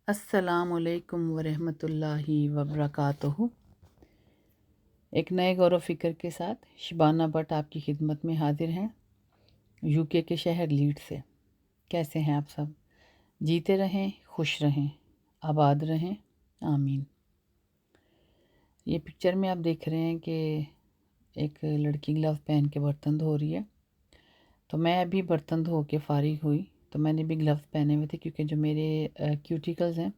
السلام علیکم ورحمۃ اللہ وبرکاتہ۔ ایک نئے غور و فکر کے ساتھ شبانہ بٹ آپ کی خدمت میں حاضر ہیں، UK کے شہر لیڈ سے۔ کیسے ہیں آپ سب؟ جیتے رہیں، خوش رہیں، آباد رہیں، آمین۔ یہ پکچر میں آپ دیکھ رہے ہیں کہ ایک لڑکی گلو پہن کے برتن دھو رہی ہے، تو میں ابھی برتن دھو کے فارغ ہوئی تو میں نے بھی گلوز پہنے ہوئے تھے، کیونکہ جو میرے کیوٹیکلز ہیں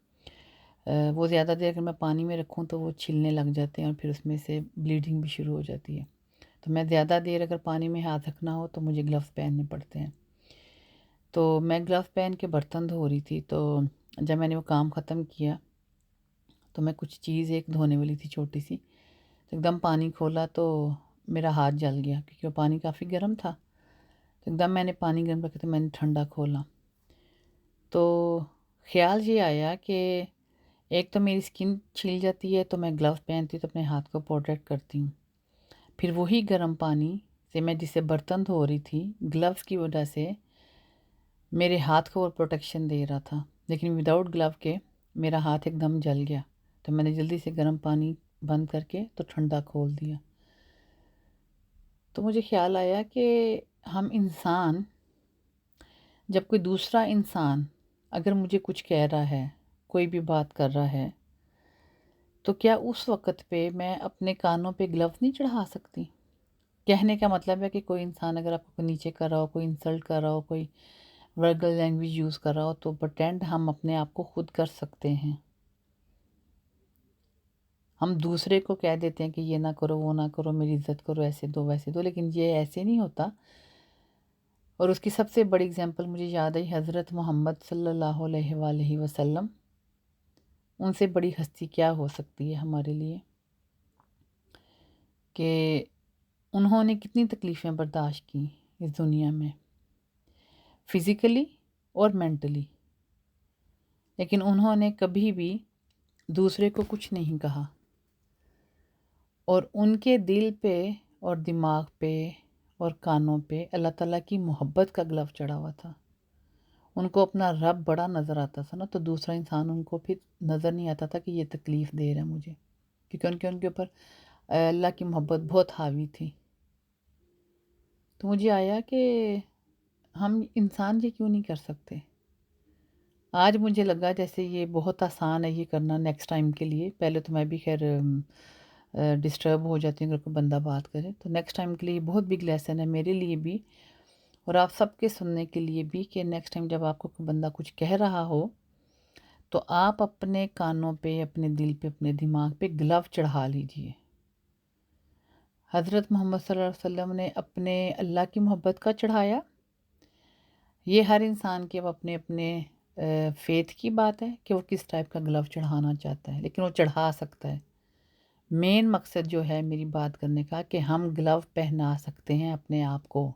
وہ زیادہ دیر اگر میں پانی میں رکھوں تو وہ چھلنے لگ جاتے ہیں اور پھر اس میں سے بلیڈنگ بھی شروع ہو جاتی ہے۔ تو میں زیادہ دیر اگر پانی میں ہاتھ رکھنا ہو تو مجھے گلوز پہننے پڑتے ہیں۔ تو میں گلوز پہن کے برتن دھو رہی تھی، تو جب میں نے وہ کام ختم کیا تو میں کچھ چیز ایک دھونے والی تھی چھوٹی سی، تو ایک دم پانی کھولا تو میرا ہاتھ جل گیا، کیونکہ وہ پانی کافی گرم تھا۔ تو ایک دم میں نے پانی گرم رکھا تو میں نے ٹھنڈا کھولا، تو خیال یہ آیا کہ ایک تو میری اسکن چھل جاتی ہے، تو میں گلوز پہنتی ہوں تو اپنے ہاتھ کو پروٹیکٹ کرتی ہوں۔ پھر وہی گرم پانی سے میں جسے برتن دھو رہی تھی، گلوز کی وجہ سے میرے ہاتھ کو وہ پروٹیکشن دے رہا تھا، لیکن وداؤٹ گلو کے میرا ہاتھ ایک دم جل گیا۔ تو میں نے جلدی سے گرم پانی بند کر کے تو ٹھنڈا کھول دیا۔ تو مجھے خیال آیا کہ ہم انسان، جب کوئی دوسرا انسان اگر مجھے کچھ کہہ رہا ہے، کوئی بھی بات کر رہا ہے، تو کیا اس وقت پہ میں اپنے کانوں پہ گلوز نہیں چڑھا سکتی؟ کہنے کا مطلب ہے کہ کوئی انسان اگر آپ کو نیچے کر رہا ہو، کوئی انسلٹ کر رہا ہو، کوئی ورگل لینگویج یوز کر رہا ہو، تو پرٹینڈ ہم اپنے آپ کو خود کر سکتے ہیں۔ ہم دوسرے کو کہہ دیتے ہیں کہ یہ نہ کرو، وہ نہ کرو، میری عزت کرو، ایسے دو ویسے دو، لیکن یہ ایسے نہیں ہوتا۔ اور اس کی سب سے بڑی اگزامپل مجھے یاد آئی حضرت محمد صلی اللہ علیہ وآلہ وسلم۔ ان سے بڑی ہستی کیا ہو سکتی ہے ہمارے لیے، کہ انہوں نے کتنی تکلیفیں برداشت کی اس دنیا میں، فزیکلی اور مینٹلی، لیکن انہوں نے کبھی بھی دوسرے کو کچھ نہیں کہا، اور ان کے دل پہ اور دماغ پہ اور کانوں پہ اللہ تعالیٰ کی محبت کا گلو چڑھا ہوا تھا۔ ان کو اپنا رب بڑا نظر آتا تھا نا، تو دوسرا انسان ان کو پھر نظر نہیں آتا تھا کہ یہ تکلیف دے رہا ہے مجھے، کیونکہ ان کے اوپر اللہ کی محبت بہت حاوی تھی۔ تو مجھے آیا کہ ہم انسان یہ کیوں نہیں کر سکتے؟ آج مجھے لگا جیسے یہ بہت آسان ہے یہ کرنا نیکسٹ ٹائم کے لیے۔ پہلے تو میں بھی خیر ڈسٹرب ہو جاتی ہوں اگر کوئی بندہ بات کرے، تو نیکسٹ ٹائم کے لیے یہ بہت بگ لیسن ہے میرے لیے بھی اور آپ سب کے سننے کے لیے بھی، کہ نیکسٹ ٹائم جب آپ کو کوئی بندہ کچھ کہہ رہا ہو تو آپ اپنے کانوں پہ، اپنے دل پہ، اپنے دماغ پہ گلو چڑھا لیجئے۔ حضرت محمد صلی اللہ علیہ وسلم نے اپنے اللہ کی محبت کا چڑھایا۔ یہ ہر انسان کے اب اپنے اپنے فیتھ کی بات ہے کہ وہ کس ٹائپ کا گلو چڑھانا چاہتا ہے، لیکن وہ چڑھا سکتا ہے۔ مین مقصد جو ہے میری بات کرنے کا کہ ہم گلو پہنا سکتے ہیں اپنے آپ کو،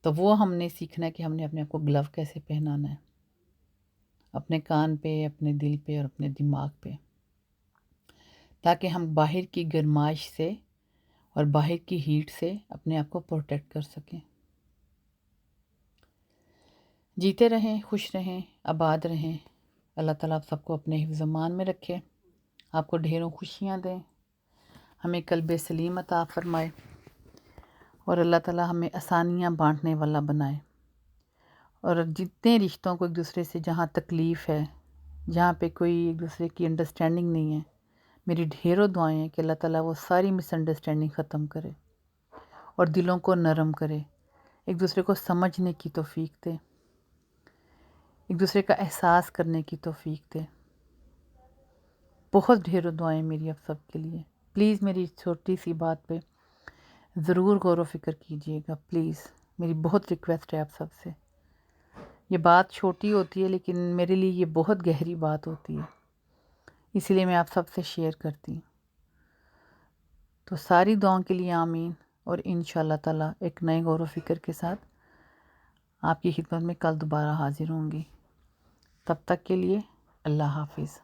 تو وہ ہم نے سیکھنا ہے کہ ہم نے اپنے آپ کو گلو کیسے پہنانا ہے، اپنے کان پہ، اپنے دل پہ اور اپنے دماغ پہ، تاکہ ہم باہر کی گرمائش سے اور باہر کی ہیٹ سے اپنے آپ کو پروٹیکٹ کر سکیں۔ جیتے رہیں، خوش رہیں، آباد رہیں۔ اللہ تعالیٰ آپ سب کو اپنے حفظ امان میں رکھے، آپ کو ڈھیروں خوشیاں دیں، ہمیں قلب سلیم عطا فرمائے، اور اللہ تعالیٰ ہمیں آسانیاں بانٹنے والا بنائے، اور جتنے رشتوں کو ایک دوسرے سے جہاں تکلیف ہے، جہاں پہ کوئی ایک دوسرے کی انڈرسٹینڈنگ نہیں ہے، میری ڈھیروں دعائیں ہیں کہ اللہ تعالیٰ وہ ساری مس انڈرسٹینڈنگ ختم کرے اور دلوں کو نرم کرے، ایک دوسرے کو سمجھنے کی توفیق دے، ایک دوسرے کا احساس کرنے کی توفیق دے۔ بہت ڈھیروں دعائیں میری آپ سب کے لیے۔ پلیز میری چھوٹی سی بات پہ ضرور غور و فکر کیجیے گا، پلیز میری بہت ریکویسٹ ہے آپ سب سے۔ یہ بات چھوٹی ہوتی ہے لیکن میرے لیے یہ بہت گہری بات ہوتی ہے، اسی لیے میں آپ سب سے شیئر کرتی ہوں۔ تو ساری دعاؤں کے لیے آمین، اور انشاءاللہ تعالیٰ ایک نئے غور و فکر کے ساتھ آپ کی خدمت میں کل دوبارہ حاضر ہوں گی۔ تب تک کے لیے اللہ حافظ۔